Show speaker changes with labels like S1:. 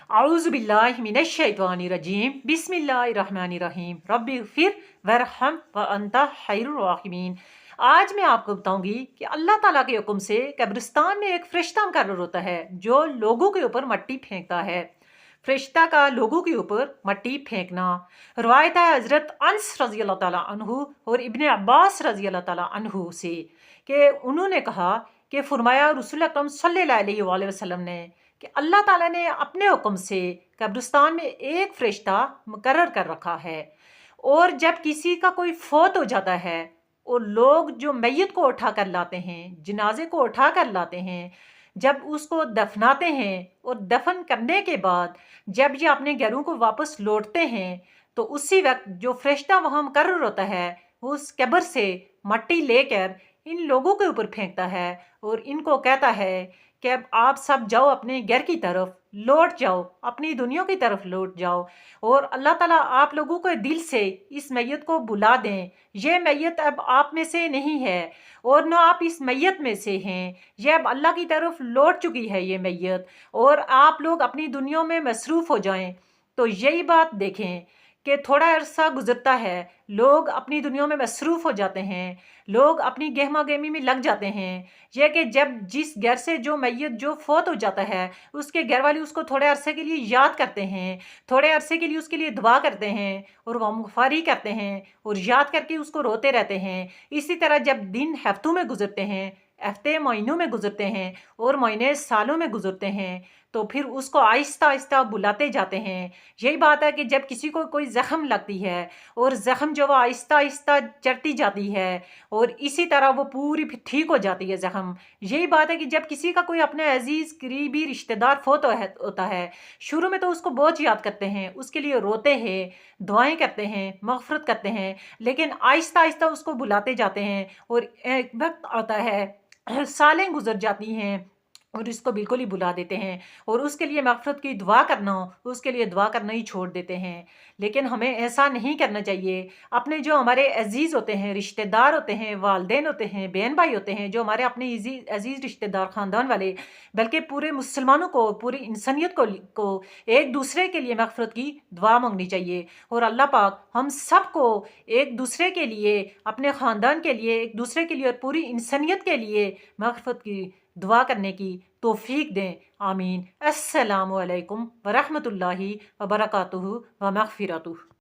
S1: अऊज़ु बिल्लाहि मिनश शैतानिर रजीम बिस्मिल्लाहिर रहमानिर रहीम रब्बिग़फिर वरहम व अंता खैरुर राहिमीन। आज मैं आपको बताऊंगी कि अल्लाह ताला के हुक्म से कब्रिस्तान में एक फरिश्ता मुकर्रर होता है जो लोगों के ऊपर मट्टी फेंकता है। फरिश्ता का लोगों के ऊपर मट्टी फेंकना रवायत है हज़रत अनस रज़ी अल्लाह ताला अन्हु और इब्ने अब्बास रज़ी अल्लाह ताला अन्हु से कि उन्होंने कहा कि फरमाया रसूल अकरम सल्लल्लाहु अलैहि वसल्लम ने कि अल्लाह ताला ने अपने हुक्म से कब्रिस्तान में एक फरिश्ता मुकर्रर कर रखा है, और जब किसी का कोई फौत हो जाता है और लोग जो मैयत को उठा कर लाते हैं, जनाजे को उठा कर लाते हैं, जब उसको दफनाते हैं और दफन करने के बाद जब ये अपने घरों को वापस लौटते हैं तो उसी वक्त जो फरिश्ता वहाँ मुकर्रर होता है उस कब्र से मट्टी लेकर इन लोगों के ऊपर फेंकता है और इनको कहता है कि अब आप सब जाओ अपने घर की तरफ लौट जाओ, अपनी दुनिया की तरफ लौट जाओ, और अल्लाह ताला आप लोगों को दिल से इस मैयत को बुला दें। ये मैयत अब आप में से नहीं है और न आप इस मैयत में से हैं, ये अब अल्लाह की तरफ लौट चुकी है ये मैयत, और आप लोग अपनी दुनिया में मसरूफ़ हो जाएं। तो यही बात देखें कि थोड़ा अरसा गुजरता है, लोग अपनी दुनिया में मसरूफ़ हो जाते हैं, लोग अपनी गहमा गहमी में लग जाते हैं। यह कि जब जिस घर से जो मैयत जो फौत हो जाता है उसके घर वाले उसको थोड़े अरसे के लिए याद करते हैं, थोड़े अरसे के लिए उसके लिए दुआ करते हैं और गमगुफ़ारी करते हैं और याद करके उसको रोते रहते हैं। इसी तरह जब दिन हफ्तों में गुजरते हैं, हफ्ते महीनों में गुजरते हैं और महीने सालों में गुजरते हैं, तो फिर उसको आहिस्ता आहिस्ता बुलाते जाते हैं। यही बात है कि जब किसी को कोई ज़ख्म लगती है और ज़ख्म जो वो आहिस्ता आहिस्ता चढ़ती जाती है और इसी तरह वो पूरी फिर ठीक हो जाती है ज़ख्म। यही बात है कि जब किसी का कोई अपने अजीज़ करीबी रिश्तेदार फोत होता है, शुरू में तो उसको बहुत याद करते हैं, उसके लिए रोते हैं, दुआएं करते हैं, मग़फ़िरत करते हैं, लेकिन आहिस्ता आहिस्ता उसको बुलाते जाते हैं और एक वक्त आता है सालें गुजर जाती हैं और इसको बिल्कुल ही भुला देते हैं और उसके लिए मग़फ़िरत की दुआ करना हो उसके लिए दुआ करना ही छोड़ देते हैं। लेकिन हमें ऐसा नहीं करना चाहिए। अपने जो हमारे अजीज़ होते हैं, रिश्तेदार होते हैं, वालदेन होते हैं, बहन भाई होते हैं, जो हमारे अपने अजीज़ रिश्तेदार ख़ानदान वाले, बल्कि पूरे मुसलमानों को, पूरी इंसानियत को एक दूसरे के लिए मग़फ़िरत की दुआ मांगनी चाहिए। और अल्लाह पाक हम सब को एक दूसरे के लिए, अपने ख़ानदान के लिए, एक दूसरे के लिए और पूरी इंसानियत के लिए मग़फ़िरत की दुआ करने की तौफीक दें। आमीन। अस्सलामु अलैकुम व रहमतुल्लाहि व बरकातुहू व मग़फ़िरतुहू।